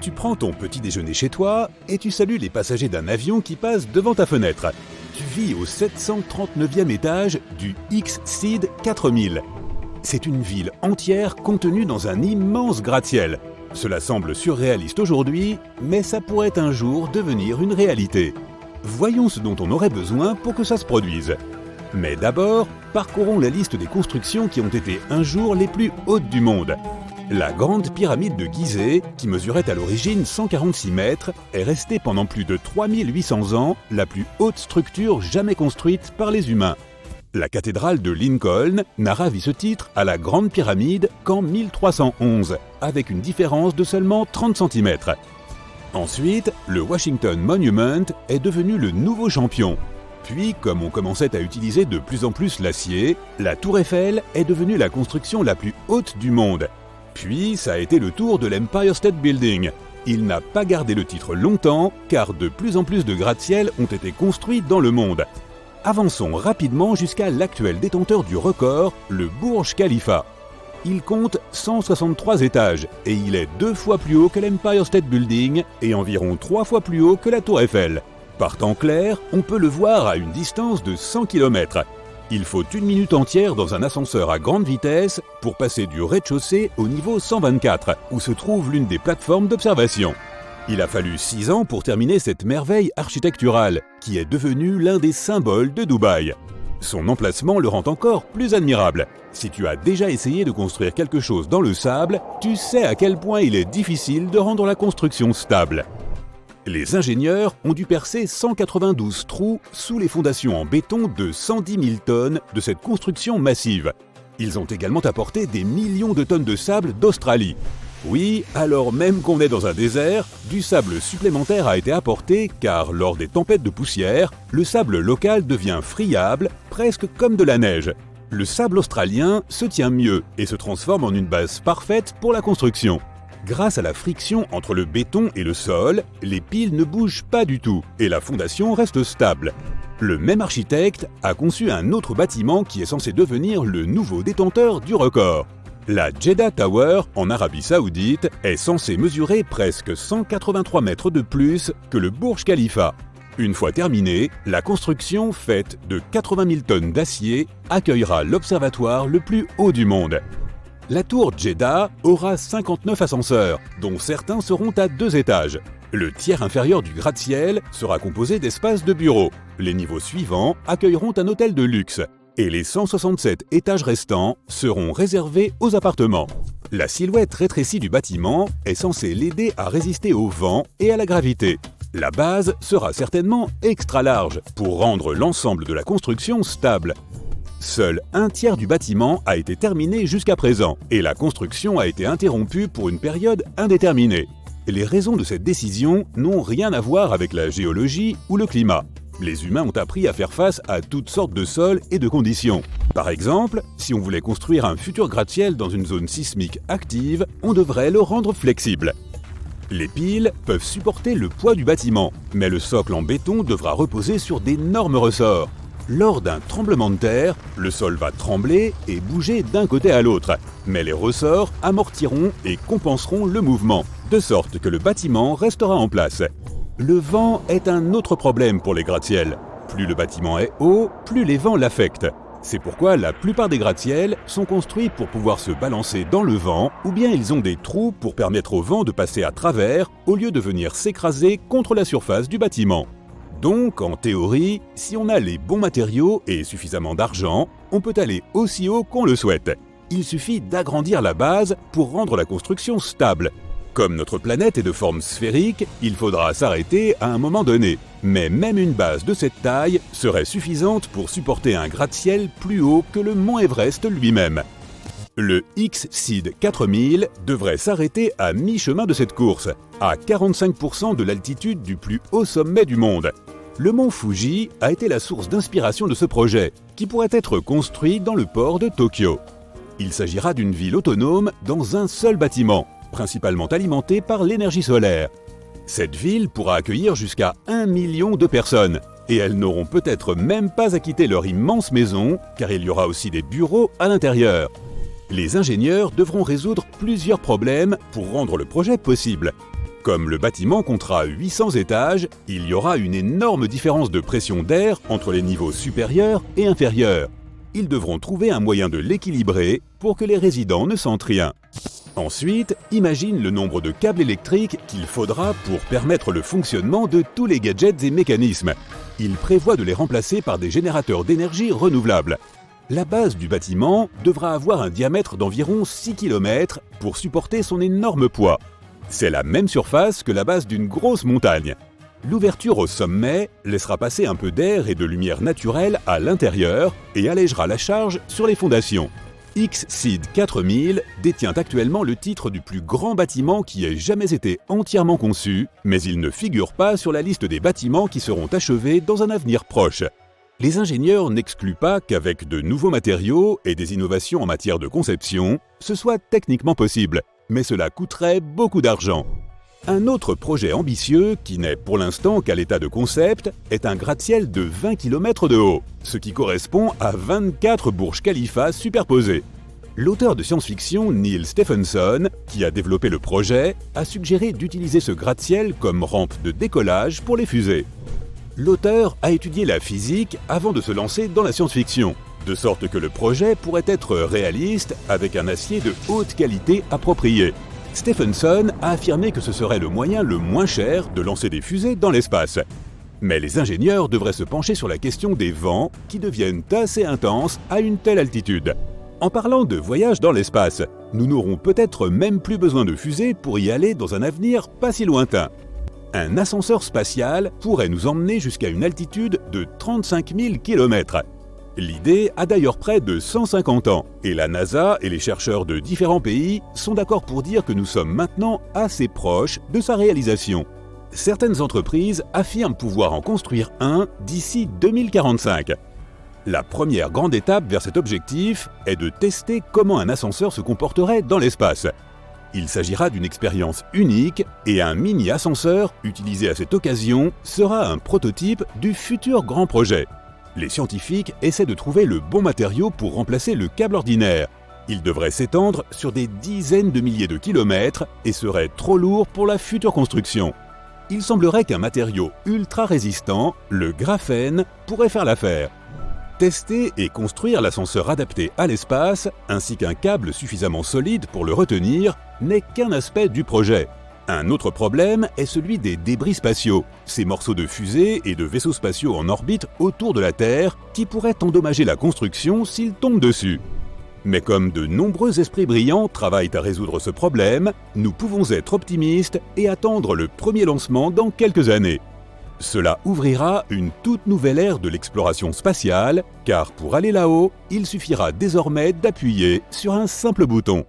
Tu prends ton petit déjeuner chez toi et tu salues les passagers d'un avion qui passe devant ta fenêtre. Tu vis au 739e étage du X-Seed 4000. C'est une ville entière contenue dans un immense gratte-ciel. Cela semble surréaliste aujourd'hui, mais ça pourrait un jour devenir une réalité. Voyons ce dont on aurait besoin pour que ça se produise. Mais d'abord, parcourons la liste des constructions qui ont été un jour les plus hautes du monde. La grande pyramide de Gizeh, qui mesurait à l'origine 146 mètres, est restée pendant plus de 3800 ans la plus haute structure jamais construite par les humains. La cathédrale de Lincoln n'a ravi ce titre à la Grande Pyramide qu'en 1311, avec une différence de seulement 30 cm. Ensuite, le Washington Monument est devenu le nouveau champion. Puis, comme on commençait à utiliser de plus en plus l'acier, la Tour Eiffel est devenue la construction la plus haute du monde. Puis, ça a été le tour de l'Empire State Building. Il n'a pas gardé le titre longtemps, car de plus en plus de gratte-ciel ont été construits dans le monde. Avançons rapidement jusqu'à l'actuel détenteur du record, le Burj Khalifa. Il compte 163 étages et il est 2 fois plus haut que l'Empire State Building et environ 3 fois plus haut que la Tour Eiffel. Par temps clair, on peut le voir à une distance de 100 km. Il faut 1 minute entière dans un ascenseur à grande vitesse pour passer du rez-de-chaussée au niveau 124, où se trouve l'une des plateformes d'observation. Il a fallu 6 ans pour terminer cette merveille architecturale, qui est devenue l'un des symboles de Dubaï. Son emplacement le rend encore plus admirable. Si tu as déjà essayé de construire quelque chose dans le sable, tu sais à quel point il est difficile de rendre la construction stable. Les ingénieurs ont dû percer 192 trous sous les fondations en béton de 110 000 tonnes de cette construction massive. Ils ont également apporté des millions de tonnes de sable d'Australie. Oui, alors même qu'on est dans un désert, du sable supplémentaire a été apporté car lors des tempêtes de poussière, le sable local devient friable, presque comme de la neige. Le sable australien se tient mieux et se transforme en une base parfaite pour la construction. Grâce à la friction entre le béton et le sol, les piles ne bougent pas du tout et la fondation reste stable. Le même architecte a conçu un autre bâtiment qui est censé devenir le nouveau détenteur du record. La Jeddah Tower, en Arabie Saoudite, est censée mesurer presque 183 mètres de plus que le Burj Khalifa. Une fois terminée, la construction, faite de 80 000 tonnes d'acier, accueillera l'observatoire le plus haut du monde. La tour Jeddah aura 59 ascenseurs, dont certains seront à 2 étages. Le tiers inférieur du gratte-ciel sera composé d'espaces de bureaux. Les niveaux suivants accueilleront un hôtel de luxe. Et les 167 étages restants seront réservés aux appartements. La silhouette rétrécie du bâtiment est censée l'aider à résister au vent et à la gravité. La base sera certainement extra large pour rendre l'ensemble de la construction stable. Seul un tiers du bâtiment a été terminé jusqu'à présent et la construction a été interrompue pour une période indéterminée. Les raisons de cette décision n'ont rien à voir avec la géologie ou le climat. Les humains ont appris à faire face à toutes sortes de sols et de conditions. Par exemple, si on voulait construire un futur gratte-ciel dans une zone sismique active, on devrait le rendre flexible. Les piles peuvent supporter le poids du bâtiment, mais le socle en béton devra reposer sur d'énormes ressorts. Lors d'un tremblement de terre, le sol va trembler et bouger d'un côté à l'autre, mais les ressorts amortiront et compenseront le mouvement, de sorte que le bâtiment restera en place. Le vent est un autre problème pour les gratte-ciels. Plus le bâtiment est haut, plus les vents l'affectent. C'est pourquoi la plupart des gratte-ciels sont construits pour pouvoir se balancer dans le vent, ou bien ils ont des trous pour permettre au vent de passer à travers, au lieu de venir s'écraser contre la surface du bâtiment. Donc, en théorie, si on a les bons matériaux et suffisamment d'argent, on peut aller aussi haut qu'on le souhaite. Il suffit d'agrandir la base pour rendre la construction stable. Comme notre planète est de forme sphérique, il faudra s'arrêter à un moment donné. Mais même une base de cette taille serait suffisante pour supporter un gratte-ciel plus haut que le mont Everest lui-même. Le X-Seed 4000 devrait s'arrêter à mi-chemin de cette course, à 45% de l'altitude du plus haut sommet du monde. Le mont Fuji a été la source d'inspiration de ce projet, qui pourrait être construit dans le port de Tokyo. Il s'agira d'une ville autonome dans un seul bâtiment, principalement alimentée par l'énergie solaire. Cette ville pourra accueillir jusqu'à 1 million de personnes, et elles n'auront peut-être même pas à quitter leur immense maison, car il y aura aussi des bureaux à l'intérieur. Les ingénieurs devront résoudre plusieurs problèmes pour rendre le projet possible. Comme le bâtiment comptera 800 étages, il y aura une énorme différence de pression d'air entre les niveaux supérieurs et inférieurs. Ils devront trouver un moyen de l'équilibrer pour que les résidents ne sentent rien. Ensuite, imagine le nombre de câbles électriques qu'il faudra pour permettre le fonctionnement de tous les gadgets et mécanismes. Il prévoit de les remplacer par des générateurs d'énergie renouvelable. La base du bâtiment devra avoir un diamètre d'environ 6 km pour supporter son énorme poids. C'est la même surface que la base d'une grosse montagne. L'ouverture au sommet laissera passer un peu d'air et de lumière naturelle à l'intérieur et allègera la charge sur les fondations. X-Seed 4000 détient actuellement le titre du plus grand bâtiment qui ait jamais été entièrement conçu, mais il ne figure pas sur la liste des bâtiments qui seront achevés dans un avenir proche. Les ingénieurs n'excluent pas qu'avec de nouveaux matériaux et des innovations en matière de conception, ce soit techniquement possible, mais cela coûterait beaucoup d'argent. Un autre projet ambitieux, qui n'est pour l'instant qu'à l'état de concept, est un gratte-ciel de 20 km de haut, ce qui correspond à 24 Burj Khalifa superposés. L'auteur de science-fiction Neil Stephenson, qui a développé le projet, a suggéré d'utiliser ce gratte-ciel comme rampe de décollage pour les fusées. L'auteur a étudié la physique avant de se lancer dans la science-fiction, de sorte que le projet pourrait être réaliste avec un acier de haute qualité approprié. Stephenson a affirmé que ce serait le moyen le moins cher de lancer des fusées dans l'espace. Mais les ingénieurs devraient se pencher sur la question des vents qui deviennent assez intenses à une telle altitude. En parlant de voyage dans l'espace, nous n'aurons peut-être même plus besoin de fusées pour y aller dans un avenir pas si lointain. Un ascenseur spatial pourrait nous emmener jusqu'à une altitude de 35 000 km. L'idée a d'ailleurs près de 150 ans, et la NASA et les chercheurs de différents pays sont d'accord pour dire que nous sommes maintenant assez proches de sa réalisation. Certaines entreprises affirment pouvoir en construire un d'ici 2045. La première grande étape vers cet objectif est de tester comment un ascenseur se comporterait dans l'espace. Il s'agira d'une expérience unique et un mini-ascenseur utilisé à cette occasion sera un prototype du futur grand projet. Les scientifiques essaient de trouver le bon matériau pour remplacer le câble ordinaire. Il devrait s'étendre sur des dizaines de milliers de kilomètres et serait trop lourd pour la future construction. Il semblerait qu'un matériau ultra résistant, le graphène, pourrait faire l'affaire. Tester et construire l'ascenseur adapté à l'espace, ainsi qu'un câble suffisamment solide pour le retenir, n'est qu'un aspect du projet. Un autre problème est celui des débris spatiaux, ces morceaux de fusées et de vaisseaux spatiaux en orbite autour de la Terre qui pourraient endommager la construction s'ils tombent dessus. Mais comme de nombreux esprits brillants travaillent à résoudre ce problème, nous pouvons être optimistes et attendre le premier lancement dans quelques années. Cela ouvrira une toute nouvelle ère de l'exploration spatiale, car pour aller là-haut, il suffira désormais d'appuyer sur un simple bouton.